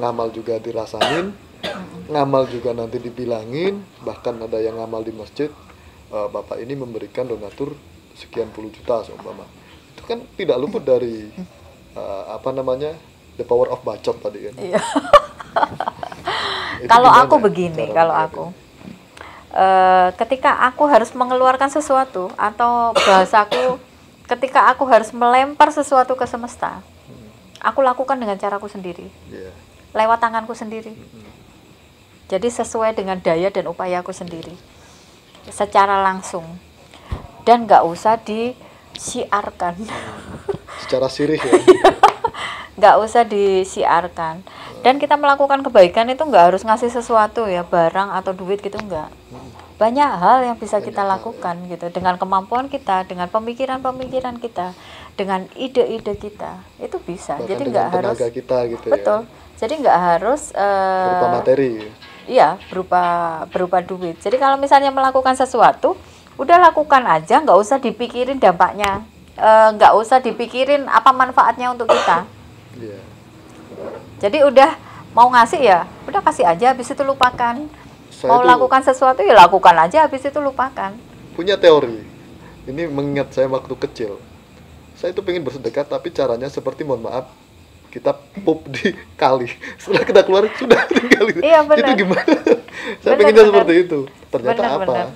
ngamal juga dirasain, ngamal juga nanti dibilangin, bahkan ada yang ngamal di masjid, bapak ini memberikan donatur sekian puluh juta seumpama. Itu kan tidak luput dari the power of bacot tadi kan. Iya. Kalau aku begini, ketika aku harus mengeluarkan sesuatu, atau bahasaku ketika aku harus melempar sesuatu ke semesta, aku lakukan dengan caraku sendiri, lewat tanganku sendiri. Jadi sesuai dengan daya dan upayaku sendiri, secara langsung, dan nggak usah disiarkan. Secara sirih ya. Nggak usah disiarkan. Dan kita melakukan kebaikan itu nggak harus ngasih sesuatu ya, barang atau duit gitu, nggak. Banyak hal yang bisa kita lakukan gitu, dengan kemampuan kita, dengan pemikiran-pemikiran kita, dengan ide-ide kita, itu bisa. Bahkan jadi nggak harus kita gitu. Betul. Jadi nggak harus berupa materi. Iya, berupa duit. Jadi kalau misalnya melakukan sesuatu, udah lakukan aja, nggak usah dipikirin dampaknya, nggak usah dipikirin apa manfaatnya untuk kita. Jadi udah mau ngasih ya, udah kasih aja, habis itu lupakan. Mau lakukan sesuatu ya lakukan aja, habis itu lupakan. Punya teori, ini mengingat saya waktu kecil. Saya itu pengen bersedekah, tapi caranya seperti, mohon maaf, kita pup di kali. Setelah kita keluar sudah tinggal. Iya, benar. Itu gimana? Saya pengennya seperti itu. Ternyata benar.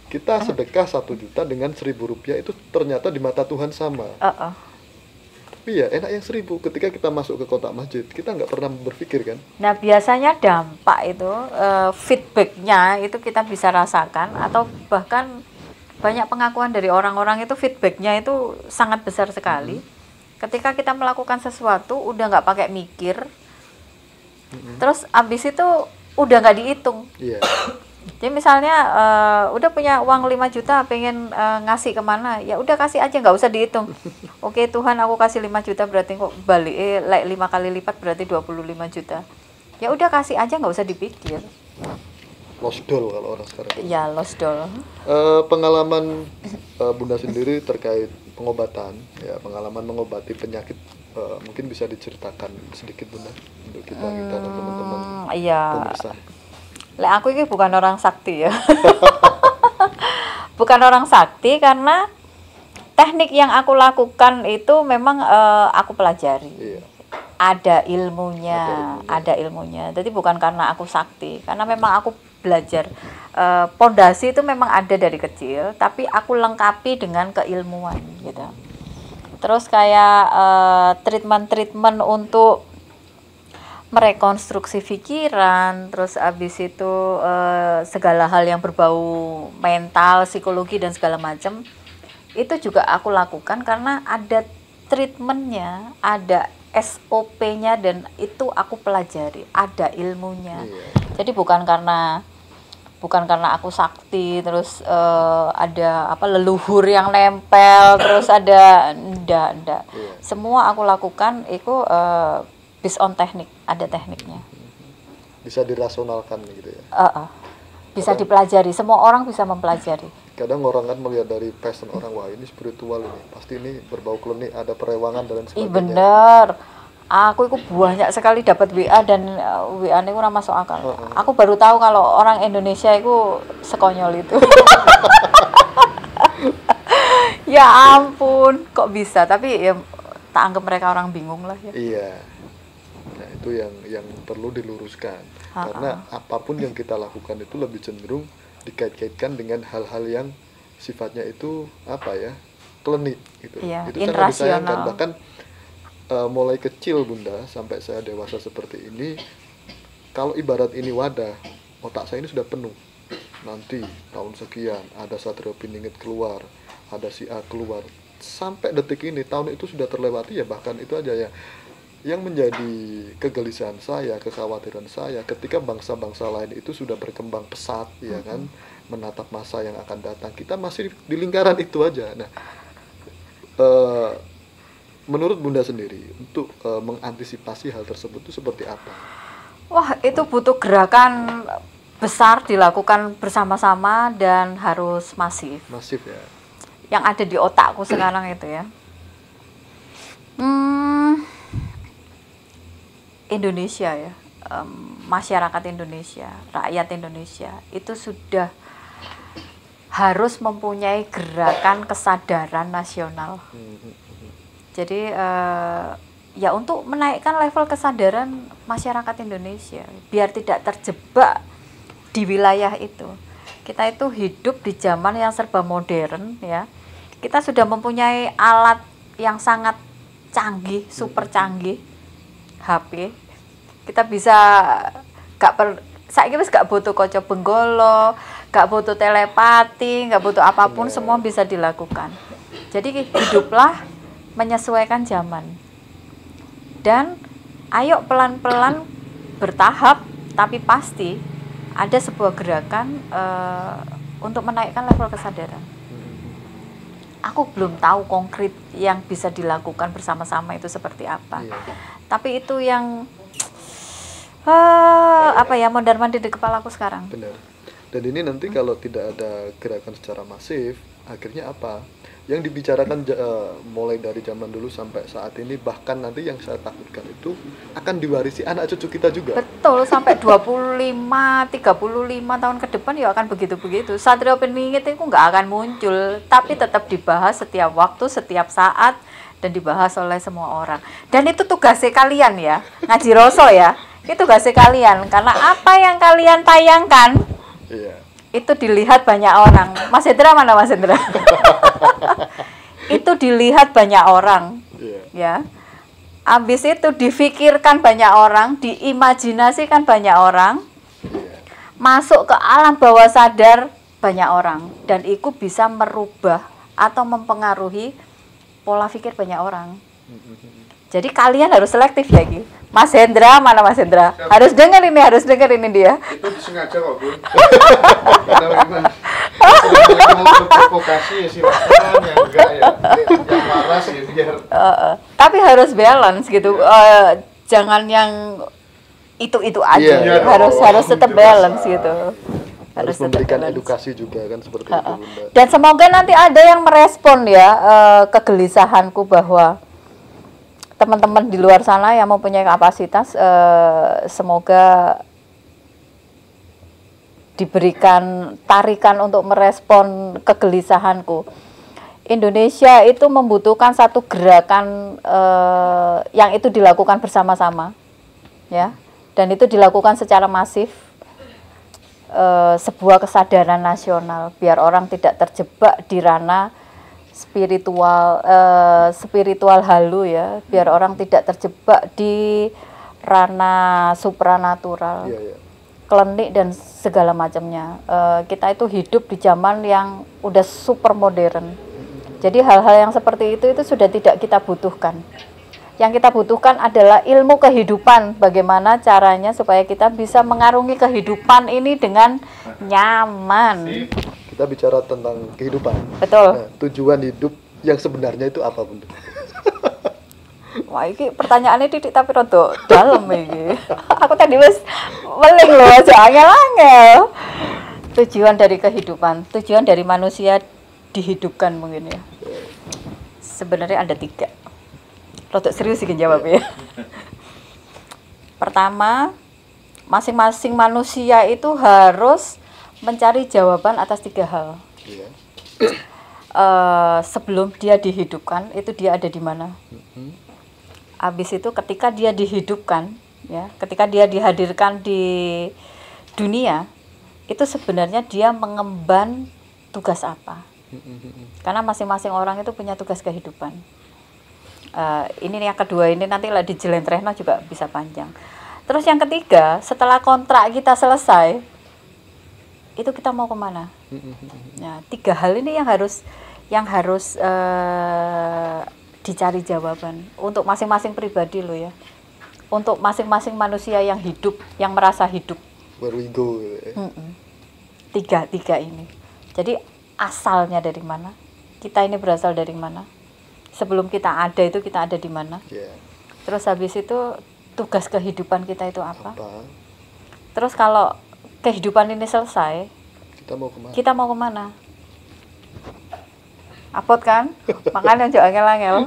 Kita sedekah 1 juta dengan 1.000 rupiah itu ternyata di mata Tuhan sama. Tapi ya enak yang 1.000. Ketika kita masuk ke kotak masjid, kita nggak pernah berpikir kan. Nah biasanya dampak itu, feedbacknya itu kita bisa rasakan, atau bahkan banyak pengakuan dari orang-orang itu feedbacknya itu sangat besar sekali. Ketika kita melakukan sesuatu udah nggak pakai mikir, terus abis itu udah nggak dihitung. Jadi misalnya udah punya uang 5 juta, pengen ngasih kemana, ya udah kasih aja, nggak usah dihitung. Oke Tuhan, aku kasih 5 juta, berarti kok balik 5 kali lipat berarti 25 juta. Ya udah kasih aja, nggak usah dipikir. Lost doll kalau orang sekarang. Ya, lost doll. Pengalaman Bunda sendiri terkait pengobatan, ya pengalaman mengobati penyakit, mungkin bisa diceritakan sedikit Bunda untuk kita dan teman-teman pemirsa. Aku ini bukan orang sakti ya. Bukan orang sakti karena teknik yang aku lakukan itu memang aku pelajari. Ada ilmunya. Jadi bukan karena aku sakti, karena memang aku belajar. Pondasi itu memang ada dari kecil, tapi aku lengkapi dengan keilmuan gitu. Terus kayak treatment untuk merekonstruksi pikiran, terus abis itu segala hal yang berbau mental, psikologi dan segala macam, itu juga aku lakukan karena ada treatmentnya, ada SOP-nya, dan itu aku pelajari, ada ilmunya. Jadi bukan karena aku sakti, terus ada leluhur yang nempel, terus ada enggak. Semua aku lakukan itu based on teknik, ada tekniknya. Bisa dirasionalkan gitu ya. Bisa dipelajari, semua orang bisa mempelajari. Kadang orang kan melihat dari passion orang, wah ini spiritual ini, pasti ini berbau klinik, ada perewangan dan sebagainya. Bener. Aku itu banyak sekali dapat WA, dan WA ini kurang masuk akal. Aku baru tahu kalau orang Indonesia itu sekonyol itu. Ya ampun, kok bisa? Tapi ya tak anggap mereka orang bingung lah ya. Iya. Nah itu yang perlu diluruskan. Karena apapun yang kita lakukan itu lebih cenderung dikait-kaitkan dengan hal-hal yang sifatnya itu klinik gitu. Itu sangat disayangkan. Bahkan mulai kecil Bunda sampai saya dewasa seperti ini, kalau ibarat ini wadah, otak saya ini sudah penuh. Nanti tahun sekian ada Satrio Piningit keluar, ada si A keluar, sampai detik ini tahun itu sudah terlewati ya. Bahkan itu aja ya yang menjadi kegelisahan saya, kekhawatiran saya ketika bangsa-bangsa lain itu sudah berkembang pesat, ya kan, menatap masa yang akan datang, kita masih di lingkaran itu aja. Nah, menurut Bunda sendiri untuk mengantisipasi hal tersebut itu seperti apa? Wah, itu butuh gerakan besar, dilakukan bersama-sama dan harus masif. Masif ya. Yang ada di otakku sekarang itu ya. Indonesia ya. masyarakat Indonesia, rakyat Indonesia itu sudah harus mempunyai gerakan kesadaran nasional. Jadi ya untuk menaikkan level kesadaran masyarakat Indonesia biar tidak terjebak di wilayah itu. Kita itu hidup di zaman yang serba modern ya. Kita sudah mempunyai alat yang sangat canggih, super canggih, HP. Kita bisa saiki wis gak butuh kaca benggala, gak butuh telepati, gak butuh apapun, semua bisa dilakukan. Jadi hiduplah menyesuaikan zaman. Dan ayo pelan-pelan bertahap tapi pasti ada sebuah gerakan untuk menaikkan level kesadaran. Aku belum tahu konkret yang bisa dilakukan bersama-sama itu seperti apa. Tapi itu yang mondar-mandir di kepalaku sekarang. Benar. Dan ini nanti kalau tidak ada gerakan secara masif, akhirnya apa? Yang dibicarakan mulai dari zaman dulu sampai saat ini, bahkan nanti yang saya takutkan itu akan diwarisi anak cucu kita juga. Betul, sampai 25, 35 tahun ke depan ya akan begitu-begitu. Satrio Piningit itu nggak akan muncul, tapi tetap dibahas setiap waktu, setiap saat, dan dibahas oleh semua orang. Dan itu tugasnya kalian ya, ngaji Roso ya. Itu tugasnya kalian, karena apa yang kalian tayangkan itu dilihat banyak orang. Mas Hendra mana Mas Hendra? Itu dilihat banyak orang ya. Habis itu difikirkan banyak orang, diimajinasikan banyak orang, masuk ke alam bawah sadar banyak orang, dan itu bisa merubah atau mempengaruhi pola pikir banyak orang. Jadi kalian harus selektif ya, Ki. Mas Hendra, mana Mas Hendra? Harus dengar ini dia. Itu disengaja kok, Bun. Karena memang provokasi ya silakan, yang enggak ya, yang waras ya biar. Tapi harus balance gitu. Jangan yang itu aja. Harus tetap balance gitu. Harus memberikan edukasi juga kan seperti itu, Bunda. Dan semoga nanti ada yang merespon ya kegelisahanku bahwa teman-teman di luar sana yang mempunyai kapasitas, semoga diberikan tarikan untuk merespon kegelisahanku. Indonesia itu membutuhkan satu gerakan yang itu dilakukan bersama-sama, ya, dan itu dilakukan secara masif, sebuah kesadaran nasional biar orang tidak terjebak di ranah spiritual halu ya, biar orang tidak terjebak di ranah supranatural, klinik dan segala macamnya. Kita itu hidup di zaman yang udah super modern, jadi hal-hal yang seperti itu sudah tidak kita butuhkan. Yang kita butuhkan adalah ilmu kehidupan, bagaimana caranya supaya kita bisa mengarungi kehidupan ini dengan nyaman. Kita bicara tentang kehidupan. Betul. Nah, tujuan hidup yang sebenarnya itu apa, Bunda? Wah, ini pertanyaannya titik tapi rada dalam ini. Aku tadi wis weling loh, aja angel-angel. Tujuan dari kehidupan, tujuan dari manusia dihidupkan mungkin ya. Sebenarnya ada 3. Rada serius sih jawabnya. Pertama, masing-masing manusia itu harus mencari jawaban atas 3 hal. Sebelum dia dihidupkan, itu dia ada di mana. Habis itu ketika dia dihidupkan, ya, ketika dia dihadirkan di dunia, itu sebenarnya dia mengemban tugas apa. Karena masing-masing orang itu punya tugas kehidupan. Ini yang kedua, ini nanti lah dijelentrehno juga bisa panjang. Terus yang ketiga, setelah kontrak kita selesai, itu kita mau kemana? Nah, 3 hal ini yang harus dicari jawaban untuk masing-masing pribadi lo ya, untuk masing-masing manusia yang hidup, yang merasa hidup. Where we go. Tiga ini. Jadi asalnya dari mana? Kita ini berasal dari mana? Sebelum kita ada itu kita ada di mana? Terus habis itu tugas kehidupan kita itu apa? Terus kalau kehidupan ini selesai, kita mau kemana? Apot kan? Makanya jangan angel-angel.